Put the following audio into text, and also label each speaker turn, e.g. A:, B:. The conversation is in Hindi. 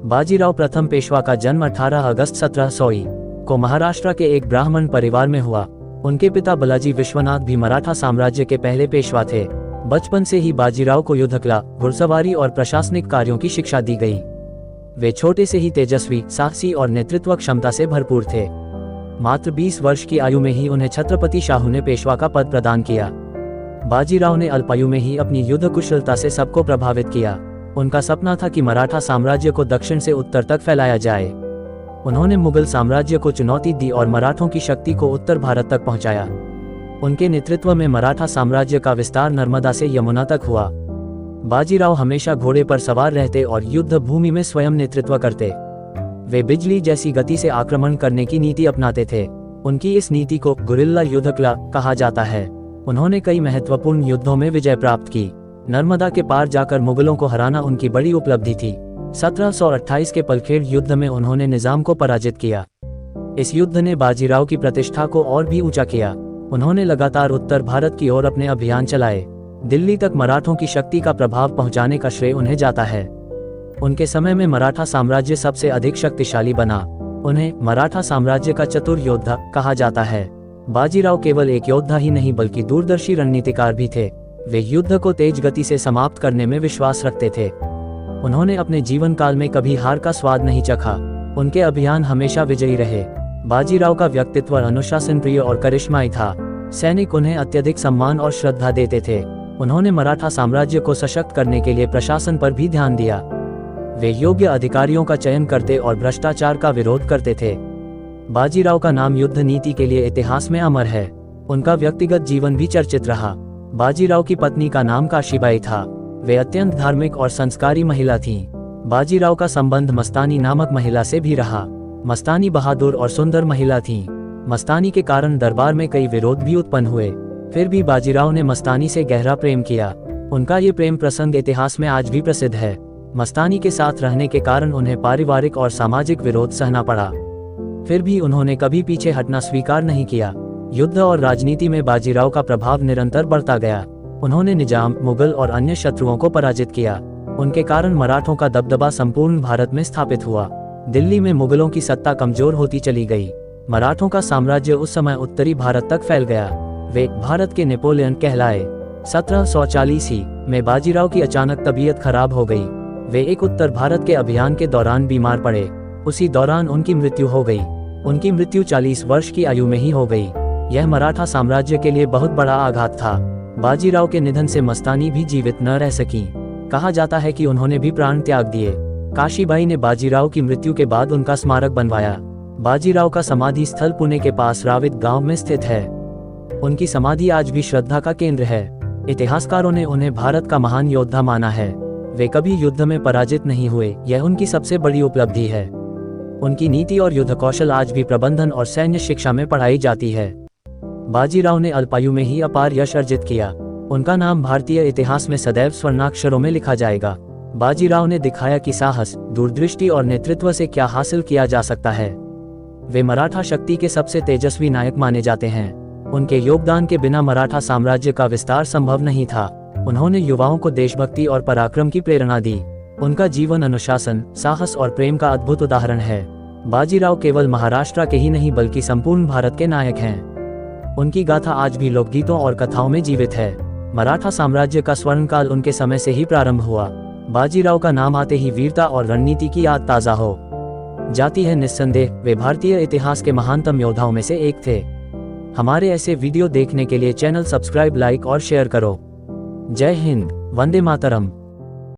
A: बाजीराव प्रथम पेशवा का जन्म 18 अगस्त 1700 को महाराष्ट्र के एक ब्राह्मण परिवार में हुआ। उनके पिता बालाजी विश्वनाथ भी मराठा साम्राज्य के पहले पेशवा थे। बचपन से ही बाजीराव को युद्धकला, घुड़सवारी और प्रशासनिक कार्यों की शिक्षा दी गई। वे छोटे से ही तेजस्वी, साहसी और नेतृत्व क्षमता से भरपूर थे। मात्र 20 वर्ष की आयु में ही उन्हें छत्रपति शाहू ने पेशवा का पद प्रदान किया। बाजीराव ने अल्पायु में ही अपनी युद्ध कुशलता से सबको प्रभावित किया। उनका सपना था कि मराठा साम्राज्य को दक्षिण से उत्तर तक फैलाया जाए। उन्होंने मुगल साम्राज्य को चुनौती दी और मराठों की शक्ति को उत्तर भारत तक पहुंचाया। उनके नेतृत्व में मराठा साम्राज्य का विस्तार नर्मदा से यमुना तक हुआ। बाजीराव हमेशा घोड़े पर सवार रहते और युद्ध भूमि में स्वयं नेतृत्व करते। वे बिजली जैसी गति से आक्रमण करने की नीति अपनाते थे। उनकी इस नीति को गुरिल्ला युद्धकला कहा जाता है। उन्होंने कई महत्वपूर्ण युद्धों में विजय प्राप्त की। नर्मदा के पार जाकर मुगलों को हराना उनकी बड़ी उपलब्धि थी। 1728 के पलखेड़ युद्ध में उन्होंने निजाम को पराजित किया। इस युद्ध ने बाजीराव की प्रतिष्ठा को और भी ऊंचा किया। उन्होंने लगातार उत्तर भारत की ओर अपने अभियान चलाए। दिल्ली तक मराठों की शक्ति का प्रभाव पहुंचाने का श्रेय उन्हें जाता है। उनके समय में मराठा साम्राज्य सबसे अधिक शक्तिशाली बना। उन्हें मराठा साम्राज्य का चतुर योद्धा कहा जाता है। बाजीराव केवल एक योद्धा ही नहीं बल्कि दूरदर्शी रणनीतिकार भी थे। वे युद्ध को तेज गति से समाप्त करने में विश्वास रखते थे। उन्होंने अपने जीवन काल में कभी हार का स्वाद नहीं चखा। उनके अभियान हमेशा विजयी रहे। बाजीराव का व्यक्तित्व अनुशासन प्रिय और करिश्माई था। सैनिक उन्हें अत्यधिक सम्मान और श्रद्धा देते थे। उन्होंने मराठा साम्राज्य को सशक्त करने के लिए प्रशासन पर भी ध्यान दिया। वे योग्य अधिकारियों का चयन करते और भ्रष्टाचार का विरोध करते थे। बाजीराव का नाम युद्ध नीति के लिए इतिहास में अमर है। उनका व्यक्तिगत जीवन भी चर्चित रहा। बाजीराव की पत्नी का नाम काशीबाई था। वे अत्यंत धार्मिक और संस्कारी महिला थीं। बाजीराव का संबंध मस्तानी नामक महिला से भी रहा। मस्तानी बहादुर और सुंदर महिला थीं। मस्तानी के कारण दरबार में कई विरोध भी उत्पन्न हुए। फिर भी बाजीराव ने मस्तानी से गहरा प्रेम किया। उनका ये प्रेम प्रसंग इतिहास में आज भी प्रसिद्ध है। मस्तानी के साथ रहने के कारण उन्हें पारिवारिक और सामाजिक विरोध सहना पड़ा। फिर भी उन्होंने कभी पीछे हटना स्वीकार नहीं किया। युद्ध और राजनीति में बाजीराव का प्रभाव निरंतर बढ़ता गया। उन्होंने निजाम, मुगल और अन्य शत्रुओं को पराजित किया। उनके कारण मराठों का दबदबा संपूर्ण भारत में स्थापित हुआ। दिल्ली में मुगलों की सत्ता कमजोर होती चली गई। मराठों का साम्राज्य उस समय उत्तरी भारत तक फैल गया। वे भारत के नेपोलियन कहलाए। 1740 में बाजीराव की अचानक तबीयत खराब हो गई। वे एक उत्तर भारत के अभियान के दौरान बीमार पड़े। उसी दौरान उनकी मृत्यु हो गई। उनकी मृत्यु 40 वर्ष की आयु में ही हो गई। यह मराठा साम्राज्य के लिए बहुत बड़ा आघात था। बाजीराव के निधन से मस्तानी भी जीवित न रह सकी। कहा जाता है कि उन्होंने भी प्राण त्याग दिए। काशीबाई ने बाजीराव की मृत्यु के बाद उनका स्मारक बनवाया। बाजीराव का समाधि स्थल पुणे के पास रावित गांव में स्थित है। उनकी समाधि आज भी श्रद्धा का केंद्र है। इतिहासकारों ने उन्हें भारत का महान योद्धा माना है। वे कभी युद्ध में पराजित नहीं हुए, यह उनकी सबसे बड़ी उपलब्धि है। उनकी नीति और युद्ध कौशल आज भी प्रबंधन और सैन्य शिक्षा में पढ़ाई जाती है। बाजीराव ने अल्पायु में ही अपार यश अर्जित किया। उनका नाम भारतीय इतिहास में सदैव स्वर्णाक्षरों में लिखा जाएगा। बाजीराव ने दिखाया कि साहस, दूरदृष्टि और नेतृत्व से क्या हासिल किया जा सकता है। वे मराठा शक्ति के सबसे तेजस्वी नायक माने जाते हैं। उनके योगदान के बिना मराठा साम्राज्य का विस्तार संभव नहीं था। उन्होंने युवाओं को देशभक्ति और पराक्रम की प्रेरणा दी। उनका जीवन अनुशासन, साहस और प्रेम का अद्भुत उदाहरण है। बाजीराव केवल महाराष्ट्र के ही नहीं बल्कि संपूर्ण भारत के नायक हैं। उनकी गाथा आज भी लोकगीतों और कथाओं में जीवित है। मराठा साम्राज्य का स्वर्णकाल उनके समय से ही प्रारंभ हुआ। बाजीराव का नाम आते ही वीरता और रणनीति की याद ताजा हो जाती है। निस्संदेह वे भारतीय इतिहास के महानतम योद्धाओं में से एक थे। हमारे ऐसे वीडियो देखने के लिए चैनल सब्सक्राइब, लाइक और शेयर करो। जय हिंद, वंदे मातरम।